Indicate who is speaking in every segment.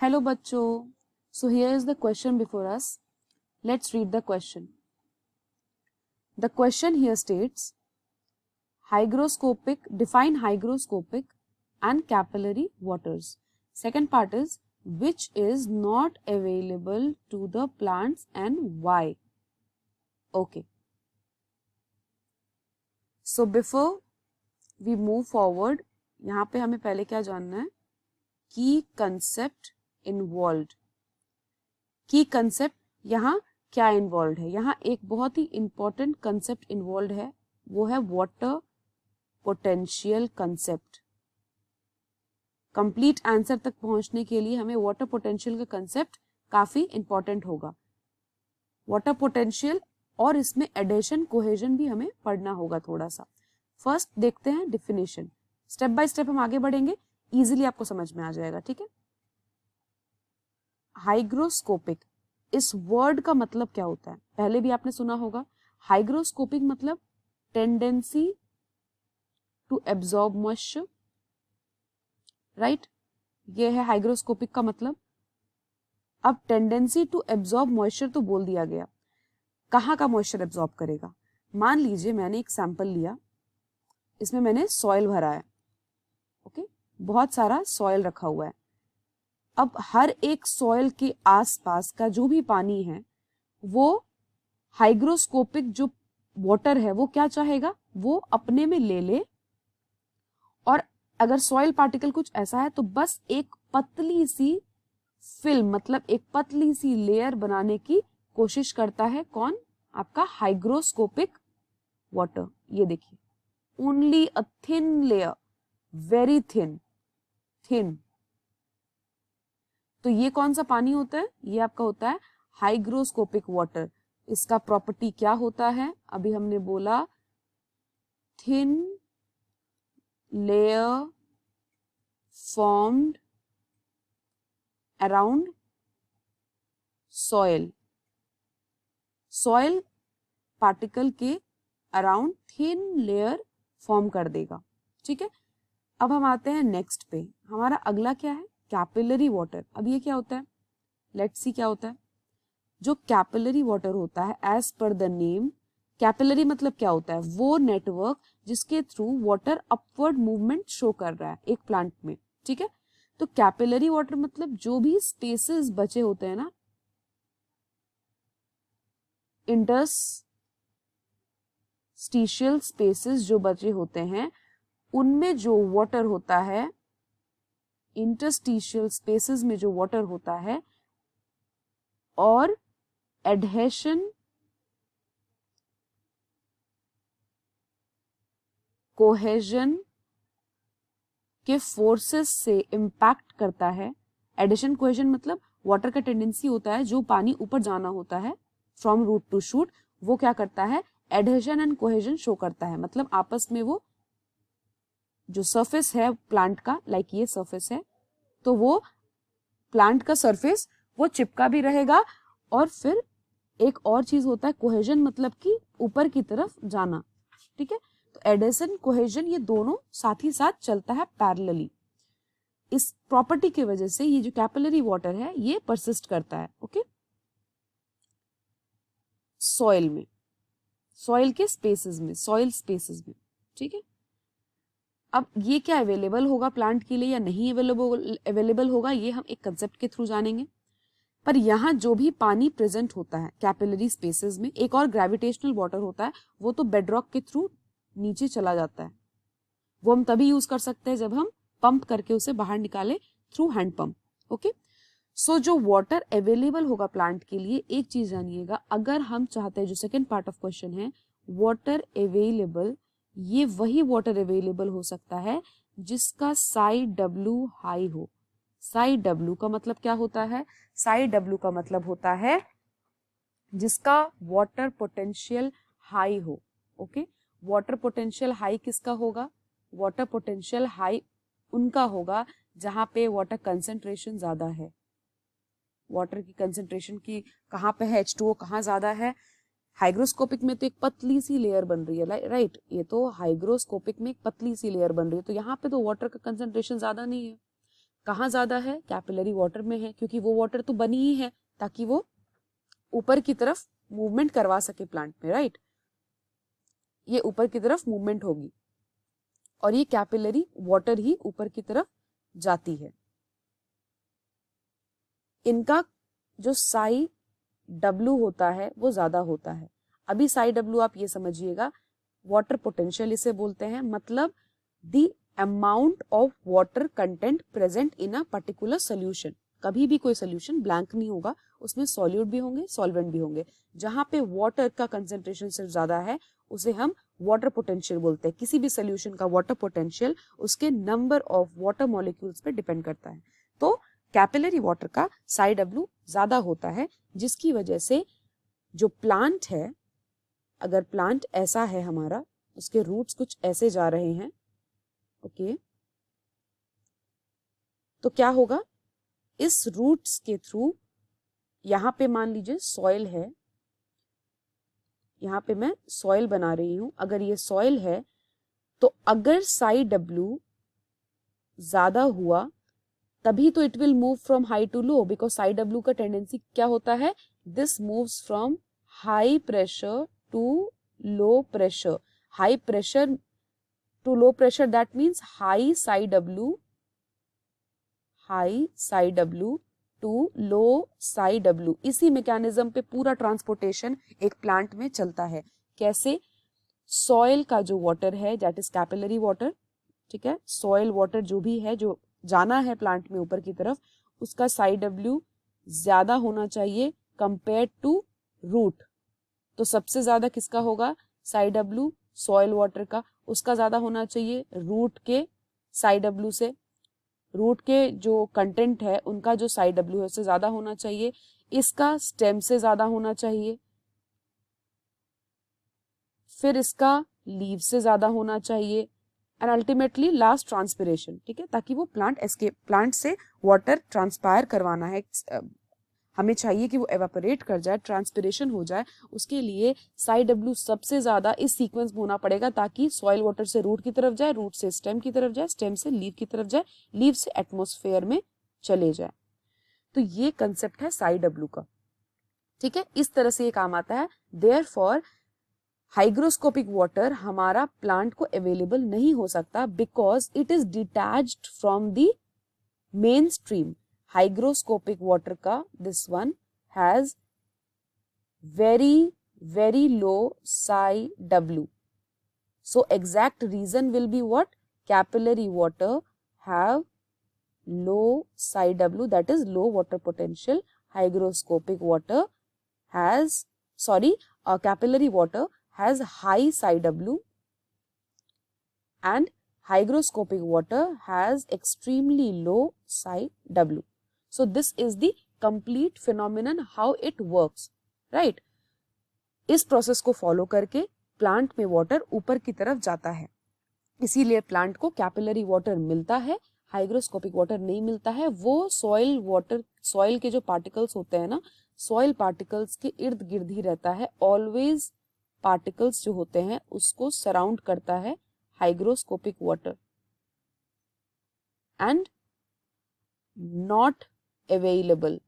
Speaker 1: Hello बच्चों. So here is the question before us. Let's read the question. The question here states define hygroscopic and capillary waters. Second part is which is not available to the plants and why. Okay. So before we move forward, यहाँ पे हमें पहले क्या जानना है? Key concept involved. की concept यहाँ क्या इन्वॉल्व है? यहाँ एक बहुत ही इंपॉर्टेंट कंसेप्ट इन्वॉल्व है, वो है water potential concept. Complete answer तक पहुंचने के लिए हमें वाटर पोटेंशियल का कंसेप्ट काफी इंपॉर्टेंट होगा. वाटर पोटेंशियल और इसमें एडिशन कोहेजन भी हमें पढ़ना होगा थोड़ा सा. फर्स्ट देखते हैं डिफिनेशन. स्टेप बाय स्टेप हम आगे बढ़ेंगे, इजीली आपको समझ में आ जाएगा. ठीक है. हाइग्रोस्कोपिक, इस वर्ड का मतलब क्या होता है? पहले भी आपने सुना होगा. हाइग्रोस्कोपिक मतलब tendency to absorb moisture, right. ये है हाइग्रोस्कोपिक का मतलब. अब टेंडेंसी टू एब्जॉर्ब मॉइस्चर तो बोल दिया गया, कहाँ का मॉइस्चर एब्जॉर्ब करेगा? मान लीजिए मैंने एक सैंपल लिया, इसमें मैंने सॉइल भरा है. ओके, बहुत सारा सॉइल रखा हुआ है. अब हर एक सॉइल के आसपास का जो भी पानी है वो हाइग्रोस्कोपिक जो वाटर है वो क्या चाहेगा? वो अपने में ले ले. और अगर सॉइल पार्टिकल कुछ ऐसा है तो बस एक पतली सी फिल्म, मतलब एक पतली सी लेयर बनाने की कोशिश करता है. कौन? आपका हाइग्रोस्कोपिक वाटर. ये देखिए, only a thin layer, very thin. तो ये कौन सा पानी होता है? ये आपका होता है हाइग्रोस्कोपिक वाटर. इसका प्रॉपर्टी क्या होता है? अभी हमने बोला thin layer formed around soil. Soil particle के अराउंड थिन लेयर फॉर्म कर देगा. ठीक है. अब हम आते हैं नेक्स्ट पे. हमारा अगला क्या है? Capillary water. अब ये क्या होता है? लेट्स सी क्या होता है. जो कैपिलरी वाटर होता है, as per the name, capillary मतलब क्या होता है? वो नेटवर्क जिसके through water upward movement show कर रहा है एक प्लांट में. ठीक है. तो कैपिलरी वाटर मतलब जो भी स्पेसेस बचे होते हैं ना, इंटरस्टिशियल स्पेसेस जो बचे होते हैं, उनमें जो वाटर होता है, इंटरस्टिशियल स्पेसेस में जो वाटर होता है, और एडहेशन कोहेजन के फोर्सेस से इंपैक्ट करता है. एडिशन कोहेजन मतलब वाटर का टेंडेंसी होता है जो पानी ऊपर जाना होता है फ्रॉम रूट टू शूट, वो क्या करता है? एडहेशन एंड कोहेजन शो करता है. मतलब आपस में वो जो सरफेस है प्लांट का, लाइक ये सरफेस है, तो वो प्लांट का सरफेस वो चिपका भी रहेगा. और फिर एक और चीज होता है कोहेजन, मतलब कि ऊपर की तरफ जाना. ठीक है. तो एडिशन कोहेजन ये दोनों साथ ही साथ चलता है पैरेलली. इस प्रॉपर्टी की वजह से ये जो कैपिलरी वाटर है ये परसिस्ट करता है. ओके. सॉइल में, सॉइल के स्पेसेस में, सॉइल स्पेसेस में. ठीक है. अब ये क्या अवेलेबल होगा प्लांट के लिए या नहीं अवेलेबल होगा, ये हम एक कंसेप्ट के थ्रू जानेंगे. पर यहाँ जो भी पानी प्रेजेंट होता है कैपिलरी स्पेसेस में, एक और ग्रेविटेशनल वाटर होता है, वो तो बेडरॉक के थ्रू नीचे चला जाता है. वो हम तभी यूज कर सकते हैं जब हम पंप करके उसे बाहर निकाले थ्रू हैंड पंप. ओके. सो जो वाटर अवेलेबल होगा प्लांट के लिए, एक चीज जानिएगा, अगर हम चाहते हैं, जो सेकेंड पार्ट ऑफ क्वेश्चन है, वाटर अवेलेबल, ये वही वाटर अवेलेबल हो सकता है जिसका साई डब्ल्यू हाई हो. साई डब्ल्यू का मतलब क्या होता है? साई डब्ल्यू का मतलब होता है जिसका वाटर पोटेंशियल हाई हो. ओके. वाटर पोटेंशियल हाई किसका होगा? वाटर पोटेंशियल हाई उनका होगा जहां पे वाटर कंसेंट्रेशन ज्यादा है. वाटर की कंसेंट्रेशन की कहाँ पे है? H2O कहाँ ज्यादा है? हाइग्रोस्कोपिक में तो एक पतली सी लेयर बन रही है, राइट. ये तो हाइग्रोस्कोपिक में एक पतली सी लेयर बन रही है, तो यहाँ पे तो वाटर का कंसेंट्रेशन ज्यादा नहीं है. कहाँ ज्यादा है? कैपिलरी वाटर में है, क्योंकि वो वाटर तो बनी ही है ताकि वो ऊपर की तरफ मूवमेंट करवा सके प्लांट में, राइट? ये ऊपर की तरफ मूवमेंट होगी और ये कैपिलरी वाटर ही ऊपर की तरफ जाती है। इनका जो साई डब्ल्यू होता है वो ज्यादा होता है। अभी साई डब्ल्यू आप ये समझिएगा, वाटर पोटेंशियल इसे बोलते हैं, मतलब the amount of water content present in a particular solution. कभी भी कोई सोल्यूशन ब्लैंक नहीं होगा, उसमें सॉल्यूट भी होंगे, सॉल्वेंट भी होंगे। जहां पे वाटर का कंसेंट्रेशन सिर्फ ज्यादा है उसे हम वाटर पोटेंशियल बोलते हैं। किसी भी सोल्यूशन का वाटर पोटेंशियल उसके नंबर ऑफ वाटर मॉलिक्यूल्स पे डिपेंड करता है। तो कैपिलरी वाटर का साई डब्ल्यू ज्यादा होता है, जिसकी वजह से जो प्लांट है, अगर प्लांट ऐसा है हमारा, उसके रूट्स कुछ ऐसे जा रहे हैं, ओके, तो क्या होगा? इस रूट्स के थ्रू, यहां पे मान लीजिए सॉइल है, यहां पे मैं सॉइल बना रही हूं, अगर ये सॉइल है तो अगर साई डब्ल्यू ज्यादा हुआ तभी तो it will move from high to low, because psi W का टेंडेंसी क्या होता है? This moves from high pressure to low pressure. High pressure to low pressure, that means high psi W to low psi W. इसी mechanism पे पूरा transportation एक plant में चलता है। कैसे? सॉइल का जो वाटर है दैट इज कैपिलरी वाटर, ठीक है, सॉइल वाटर जो भी है जो जाना है प्लांट में ऊपर की तरफ, उसका साई डब्ल्यू ज्यादा होना चाहिए कंपेयर टू रूट। तो सबसे ज्यादा किसका होगा? साई डब्ल्यू सॉइल वाटर का, उसका ज्यादा होना चाहिए रूट के साई डब्ल्यू से। रूट के जो कंटेंट है उनका जो साई डब्ल्यू है उससे ज्यादा होना चाहिए। इसका स्टेम से ज्यादा होना चाहिए, फिर इसका लीव से ज्यादा होना चाहिए, एंड अल्टीमेटली लास्ट ट्रांसपिरेशन, ठीक है, ताकि वो प्लांट से वाटर ट्रांसपायर करवाना है, हमें चाहिए कि वो एवापोरेट कर जाए, ट्रांसपिरेशन हो जाए, उसके लिए साई डब्ल्यू सबसे ज्यादा इस सीक्वेंस में होना पड़ेगा ताकि सॉइल वाटर से रूट की तरफ जाए, रूट से स्टेम की तरफ जाए, स्टेम से लीव की तरफ जाए, लीव से एटमॉस्फेयर में चले जाए। तो ये कंसेप्ट है साई डब्ल्यू का, ठीक है, इस तरह से ये काम आता है। देयरफॉर हाइग्रोस्कोपिक वाटर हमारा प्लांट को अवेलेबल नहीं हो सकता because it is detached from the main stream. Hygroscopic water का this one has very low psi W. So exact reason will be what? Capillary water have low psi W, that is low water potential. Hygroscopic water has, capillary water has high psi W and hygroscopic water has extremely low psi W. So this is the complete phenomenon how it works, right? इस process को follow करके plant में water ऊपर की तरफ जाता है, इसीलिए प्लांट को कैपिलरी वाटर मिलता है, हाइग्रोस्कोपिक वाटर नहीं मिलता है। वो सॉइल वाटर, सॉइल के जो पार्टिकल्स होते हैं ना, सॉइल पार्टिकल्स के इर्द गिर्द ही रहता है, ऑलवेज पार्टिकल्स जो होते हैं उसको सराउंड करता है hygroscopic water and not available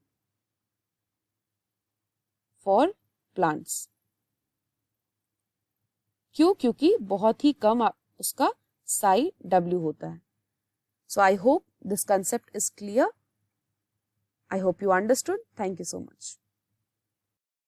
Speaker 1: for plants. क्यों? क्योंकि बहुत ही कम उसका साई डब्ल्यू होता है। So I hope this concept is clear. I hope you understood. Thank you so much.